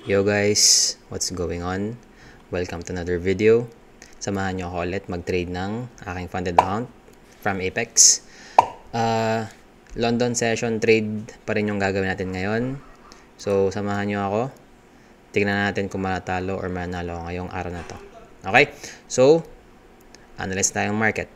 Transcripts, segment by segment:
Yo guys, what's going on? Welcome to another video. Samahan nyo ako ulit mag-trade ng aking funded account from Apex. London session trade pa rin yung gagawin natin ngayon. So samahan nyo ako. Tignan natin kung manatalo or manalo ako ngayong araw na to. Okay? So, analyze tayong market.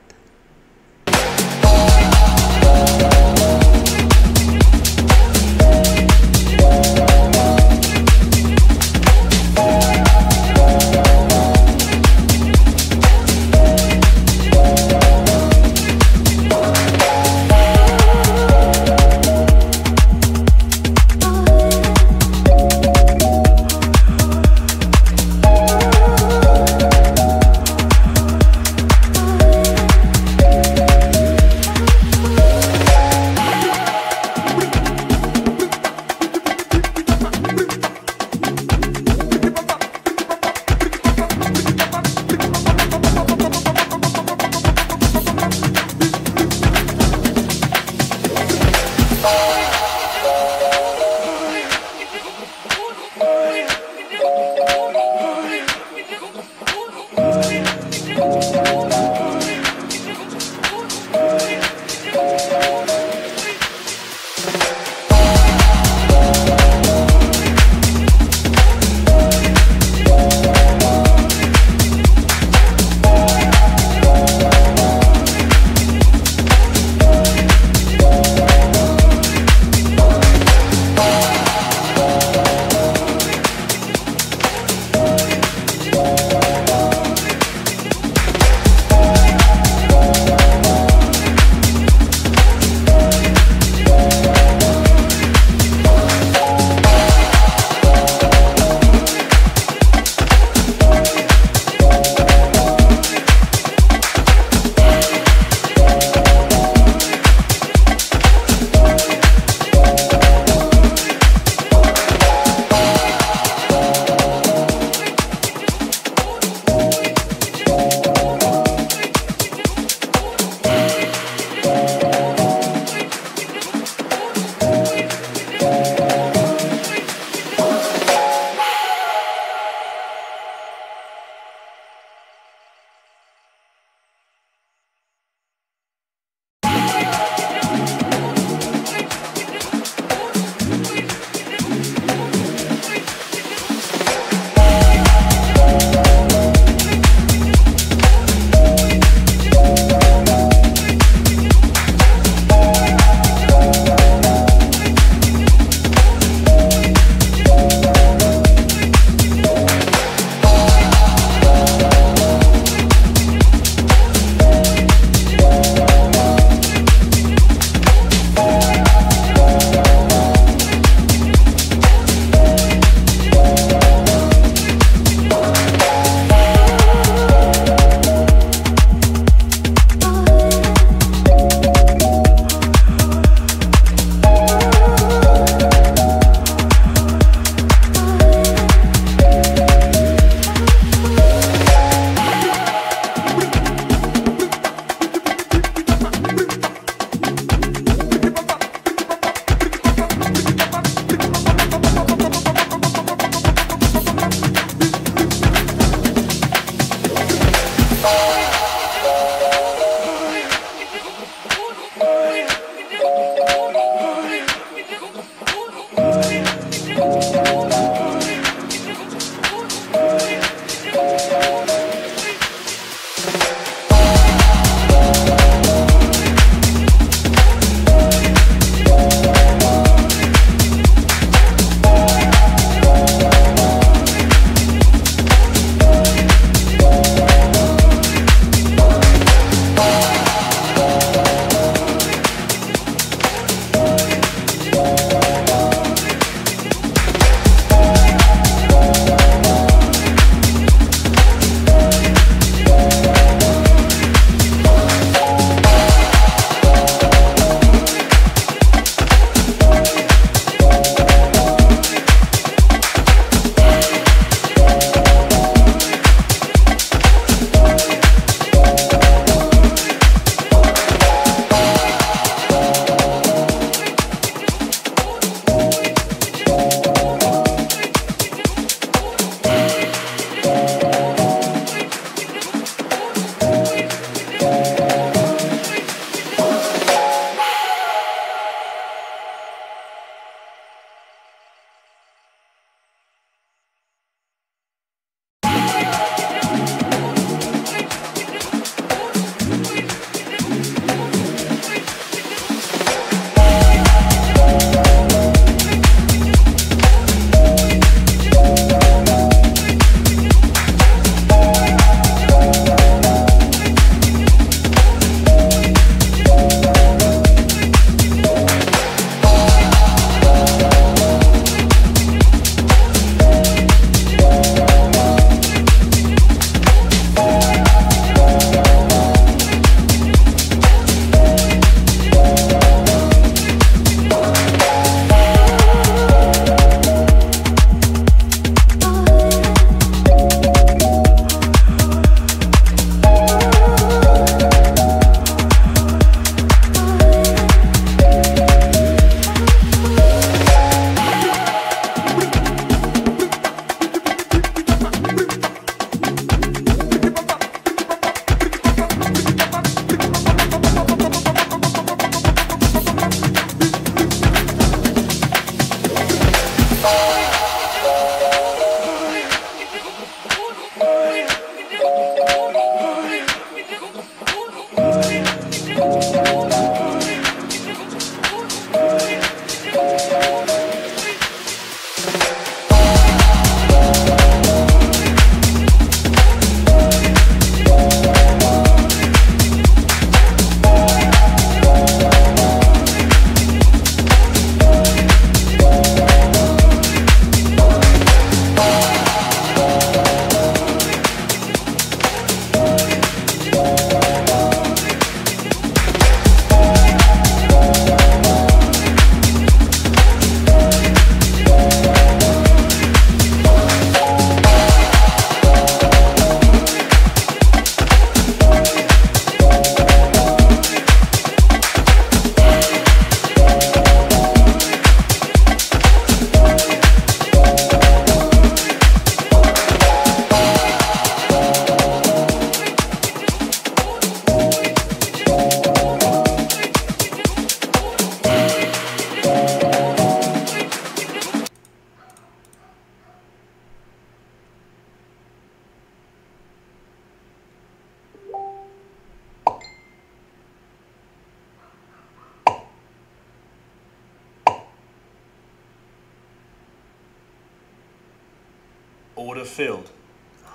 Order filled.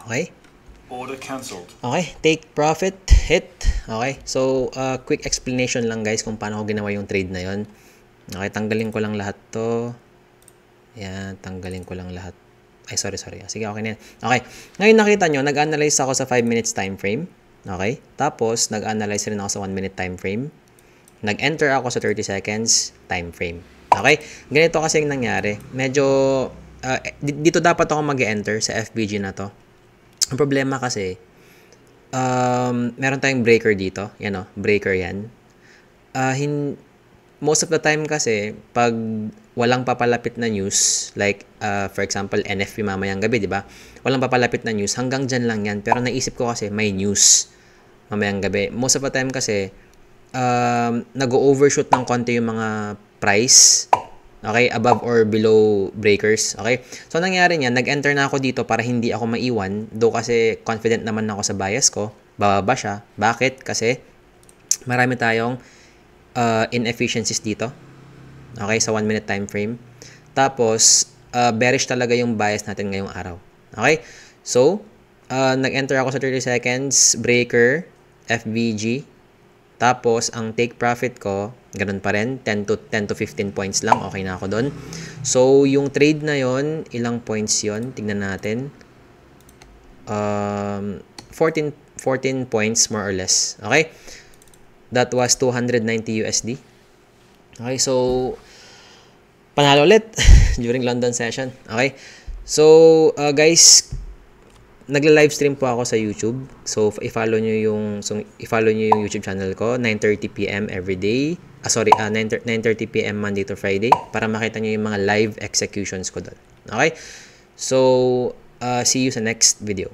Okay? Order cancelled. Okay, take profit, hit. Okay, so quick explanation lang guys kung paano ko ginawa yung trade na yon. Okay, tanggalin ko lang lahat to. Yan, tanggalin ko lang lahat. Ay, sorry. Sige, okay na yan. Okay, ngayon nakita nyo, nag-analyze ako sa 5 minutes time frame. Okay, tapos nag-analyze rin ako sa 1 minute time frame. Nag-enter ako sa 30 seconds time frame. Okay, ganito kasi yung nangyari. Medyo, dito dapat ako mag-enter sa FBG na to. Ang problema kasi, meron tayong breaker dito. Yan o, breaker yan. Most of the time kasi, pag walang papalapit na news, like, for example, NFP mamayang gabi, di ba? Walang papalapit na news, hanggang dyan lang yan. Pero naisip ko kasi, may news mamayang gabi. Most of the time kasi, nag-overshoot ng konti yung mga price. Okay, above or below breakers. Okay, so nangyari niyan, nag-enter na ako dito para hindi ako maiwan. Though kasi confident naman ako sa bias ko, bababa siya. Bakit? Kasi marami tayong inefficiencies dito. Okay, sa 1 minute time frame. Tapos, bearish talaga yung bias natin ngayong araw. Okay, so, nag-enter ako sa 30 seconds, breaker, FVG. Tapos, ang take profit ko, ganun pa rin, 10 to 15 points lang. Okay na ako doon. So, yung trade na yon, ilang points yon? Tignan natin. 14 points more or less. Okay? That was 290 USD. Okay, so, panalo ulit during London session. Okay? So, guys, nagla-livestream po ako sa YouTube. So, i-follow nyo yung YouTube channel ko, 9:30 PM every day. 9:30 PM Monday to Friday para makita nyo yung mga live executions ko doon. Okay? So, see you sa next video.